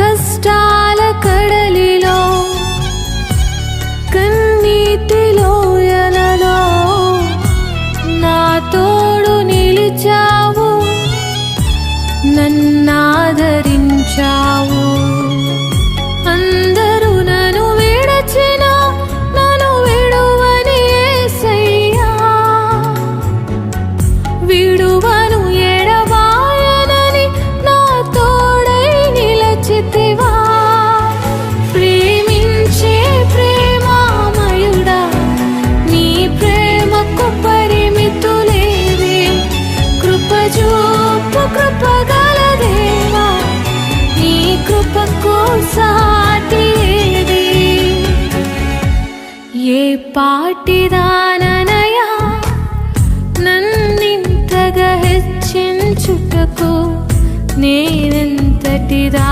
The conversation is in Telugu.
కష్టాల కడలిలో కన్నీటి లోయలలో నా తోడు నిలిచావు, నన్నాదరించావు. అందరూ నన్ను విడచినా నన్ను విడువని యేసయ్యా, విడువను ఎడబాయనని నా తోడై నిలచితివా. ప్రేమించే ప్రేమామయుడా, నీ ప్రేమకు పరిమితులేవే. కృపజూపు కృపగల దేవా, నీ కృపకు సాటి ఏది? ఏ పాటిదాననయా నన్నింతగా హెచ్చించుటకు, నేనెంతటిదా